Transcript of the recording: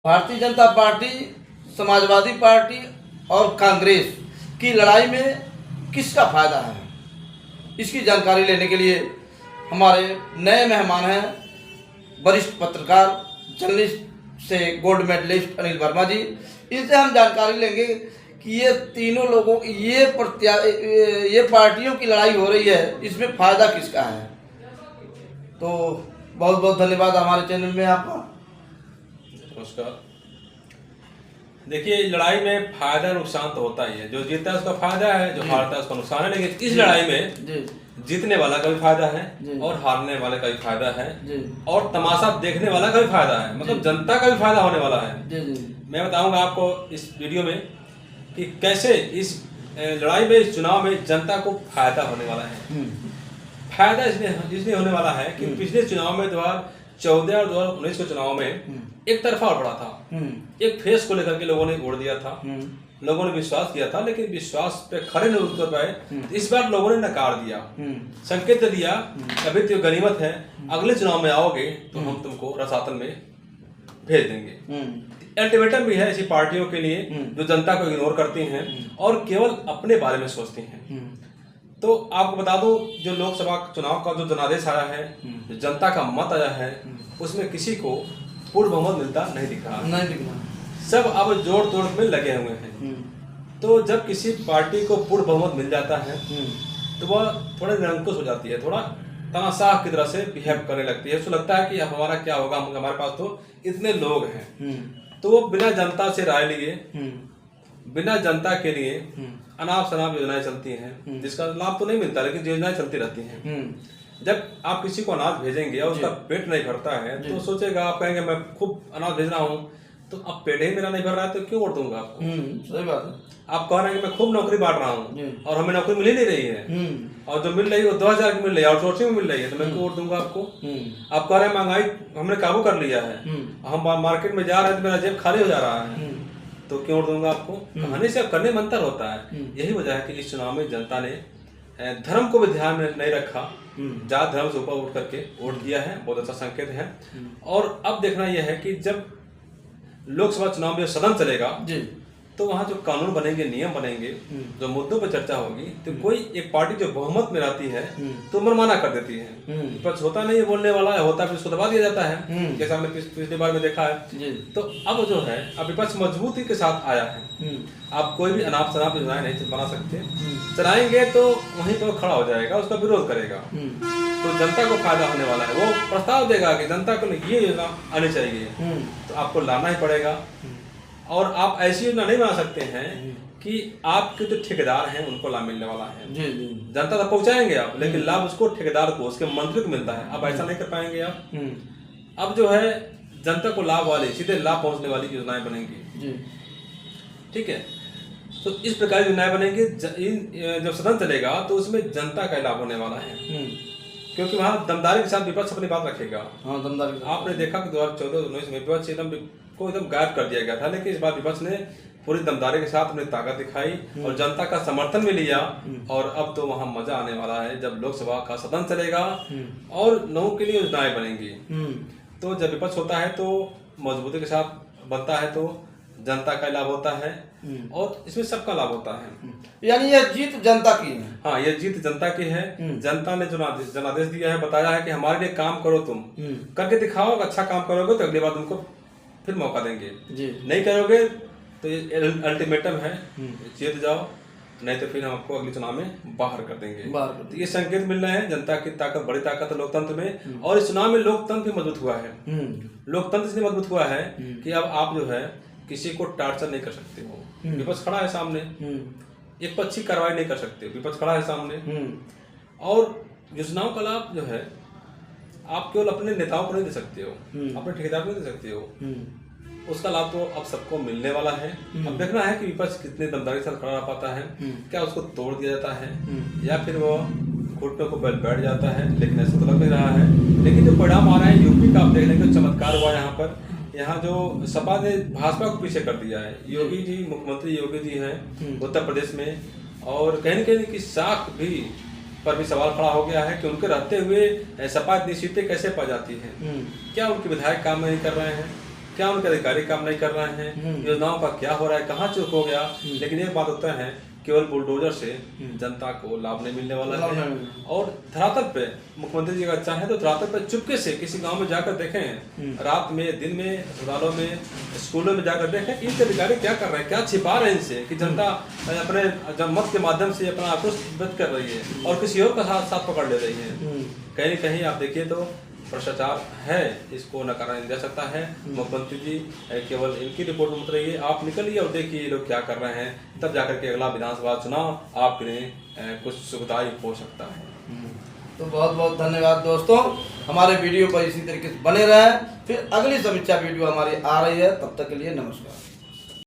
Bharatiya Janata party, Samajwadi party और कांग्रेस की लड़ाई में किसका फायदा है, इसकी जानकारी लेने के लिए हमारे नए मेहमान हैं वरिष्ठ पत्रकार जर्नलिस्ट से गोल्ड मेडलिस्ट अनिल वर्मा जी। इनसे हम जानकारी लेंगे कि ये तीनों लोगों ये पार्टियों की लड़ाई हो रही है, इसमें फायदा किसका है। तो बहुत बहुत धन्यवाद हमारे चैनल में आपका। नमस्कार। देखिए, लड़ाई में फायदा नुकसान तो होता ही है। जो जीतता है उसका फायदा है, जो हारता है उसका नुकसान है। लेकिन इस लड़ाई में जीतने वाला का भी फायदा है और हारने वाले का भी फायदा है और तमाशा देखने वाला का भी फायदा है, मतलब जनता का भी फायदा होने वाला है। मैं बताऊंगा आपको इस वीडियो में कि कैसे इस लड़ाई में, इस चुनाव में जनता को फायदा होने वाला है। फायदा इसलिए होने वाला है कि पिछले चुनाव में 2014 और 2019 के चुनाव में एक तरफा वोट पड़ा था। एक फेस को लेकर के लोगों ने वोट दिया था, लोगों ने विश्वास किया था, लेकिन विश्वास पे खरे नहीं उतर पाए। इस बार लोगों ने नकार दिया, संकेत दिया अभी तो गनीमत है, अगले चुनाव में आओगे तो हम तुमको रसातल में भेज देंगे। अल्टीमेटम भी है ऐसी पार्टियों के लिए जो जनता को इग्नोर करती हैं और केवल अपने बारे में सोचती हैं। तो आपको बता दूं, जो लोकसभा चुनाव का जो जनादेश आया है, जो जनता का मत आया है, उसमें किसी को पूर्ण बहुमत मिलता नहीं दिख रहा। सब अब जोड़ तोड़ में लगे हुए हैं। तो जब किसी पार्टी को पूर्ण बहुमत मिल जाता है तो वह थोड़ा निरंकुश हो जाती है, थोड़ा तानाशाह की तरह से बिहेव करने लगती है। उसको लगता है कि अब हमारा क्या होगा, हमारे पास तो इतने लोग हैं। तो वो बिना जनता से राय लिए, बिना जनता के लिए अनाप शनाप योजनाएं चलती हैं, जिसका लाभ तो नहीं मिलता लेकिन योजनाएं चलती रहती हैं। जब आप किसी को अनाज भेजेंगे और उसका पेट नहीं भरता है तो सोचेगा, आप कहेंगे मैं खूब अनाज भेज रहा हूँ, तो अब पेट ही मेरा नहीं भर रहा है तो क्यों वोट दूंगा आपको। सही बात है। आप कह रहे हैं कि मैं खूब नौकरी बांट रहा हूँ और हमें नौकरी मिल ही नहीं रही है, और जो मिल रही है वो 2000 की मिल रही है, आउटसोर्सिंग में मिल रही है, तो मैं क्यों वोट दूंगा आपको। आप कह रहे हैं महंगाई हमने काबू कर लिया है, हम मार्केट में जा रहे हैं तो मेरा जेब खाली हो जा रहा है, तो क्यों वोट दूंगा आपको। कहानी से अब करने में अंतर होता है। यही वजह है कि इस चुनाव में जनता ने धर्म को भी ध्यान में नहीं रखा, जात धर्म से ऊपर उठ करके वोट दिया है। बहुत अच्छा संकेत है। और अब देखना यह है कि जब लोकसभा चुनाव में सदन चलेगा तो वहाँ जो कानून बनेंगे, नियम बनेंगे, जो मुद्दों पर चर्चा होगी, तो कोई एक पार्टी जो बहुमत में रहती है तो मनमाना कर देती है। विपक्ष होता नहीं है बोलने वाला, होता फिर उसको दबा दिया जाता है, जैसा हमने पिछली बार में देखा है। तो अब जो है, अब विपक्ष मजबूती के साथ आया है। आप कोई भी अनाप शनाप योजनाएं नहीं बना सकते, चलाएंगे तो वहीं पर खड़ा हो जाएगा, उसका विरोध करेगा, तो जनता को फायदा होने वाला है। वो प्रस्ताव देगा कि जनता को ये योजना आनी चाहिए, तो आपको लाना ही पड़ेगा। और आप ऐसी योजना नहीं बना सकते हैं कि आपके जो ठेकेदार हैं उनको लाभ मिलने वाला है। जनता तक पहुंचाएंगे आप, लेकिन लाभ उसको ठेकेदार को, उसके मंत्री को मिलता है। अब ऐसा नहीं कर पाएंगे आप। अब जो है जनता को लाभ वाली, सीधे लाभ पहुंचने वाली योजनाएं बनेंगी। ठीक है, तो इस प्रकार की योजनाएं बनेंगी। जब सदन चलेगा तो उसमें जनता का लाभ होने वाला है, क्योंकि वहाँ दमदारी के साथ विपक्ष अपनी बात रखेगा। दमदारी आपने देखा कि 2014-19 में विपक्ष एकदम गायब कर दिया गया था, लेकिन इस बार विपक्ष ने पूरी दमदारी के साथ अपनी ताकत दिखाई और जनता का समर्थन भी लिया। और अब तो वहाँ मजा आने वाला है जब लोकसभा का सदन चलेगा और लोगों के लिए योजनाएं बनेंगी। तो जब विपक्ष होता है तो मजबूती के साथ बनता है, तो जनता का लाभ होता है और इसमें सबका लाभ होता है। यानी यह जीत जनता की है। हाँ, यह जीत जनता की है। जनता ने जो जनादेश दिया है, बताया है कि हमारे लिए काम करो, तुम करके दिखाओ, अच्छा काम करोगे तो अगली बार तुमको फिर मौका देंगे, नहीं करोगे तो ये अल्टीमेटम है, जीत जाओ, नहीं तो फिर हम आपको अगले चुनाव में बाहर कर देंगे। तो ये संकेत मिल रहे हैं, जनता की ताकत, बड़ी ताकत है लोकतंत्र में। और इस चुनाव में लोकतंत्र भी मजबूत हुआ है। लोकतंत्र इसलिए मजबूत हुआ है कि अब आप जो है किसी को टार्चर नहीं कर सकते हो। विपक्ष खड़ा है सामने, एक पक्षी कार्रवाई नहीं कर सकते, विपक्ष खड़ा है सामने। और योजनाओं का लाभ जो है आप केवल अपने नेताओं को नहीं दे सकते हो, अपने ठेकेदार को नहीं दे सकते हो, उसका लाभ तो अब सबको मिलने वाला है। अब देखना है कि विपक्ष कितने दमदारी के साथ खड़ा रह पाता है, क्या उसको तोड़ दिया जाता है या फिर वो घुटनों को बैठ जाता है, लेकिन ऐसा तो लग नहीं रहा है। लेकिन जो परिणाम आ रहा है यूपी का, आप देख लेंगे चमत्कार हुआ यहाँ पर। यहाँ जो सपा ने भाजपा को पीछे कर दिया है। योगी जी, मुख्यमंत्री योगी जी हैं उत्तर प्रदेश में, और कहीं न कहीं की साख भी पर भी सवाल खड़ा हो गया है कि उनके रहते हुए सपा इतनी सीटें कैसे पा जाती है। क्या उनके विधायक काम नहीं कर रहे हैं, क्या उनके अधिकारी काम नहीं कर रहे हैं, योजनाओं का क्या हो रहा है, कहाँ चूक हो गया। लेकिन एक बात होता है, केवल बुलडोजर से जनता को लाभ नहीं मिलने वाला है। और धरातल पे मुख्यमंत्री जी अगर चाहे तो धरातल पे चुपके से किसी गांव में जाकर देखें, रात में, दिन में, अस्पतालों में, स्कूलों में जाकर देखें कि इनके अधिकारी क्या कर रहे हैं, क्या छिपा रहे हैं इनसे, कि जनता अपने जनमत के माध्यम से अपना आक्रोश व्यक्त कर रही है और किसी और का साथ पकड़ ले रही है। कहीं न कहीं आप देखिए तो भ्रष्टाचार है, इसको नकारा नहीं जा सकता है। मुख्यमंत्री जी केवल इनकी रिपोर्ट मत रहिए, आप निकलिए और देखिए ये लोग क्या कर रहे हैं, तब जाकर के अगला विधानसभा चुनाव आपके लिए कुछ सुखदायी हो सकता है। तो बहुत बहुत धन्यवाद दोस्तों, हमारे वीडियो पर इसी तरीके से बने रहें। फिर अगली समीक्षा वीडियो हमारी आ रही है, तब तक के लिए नमस्कार।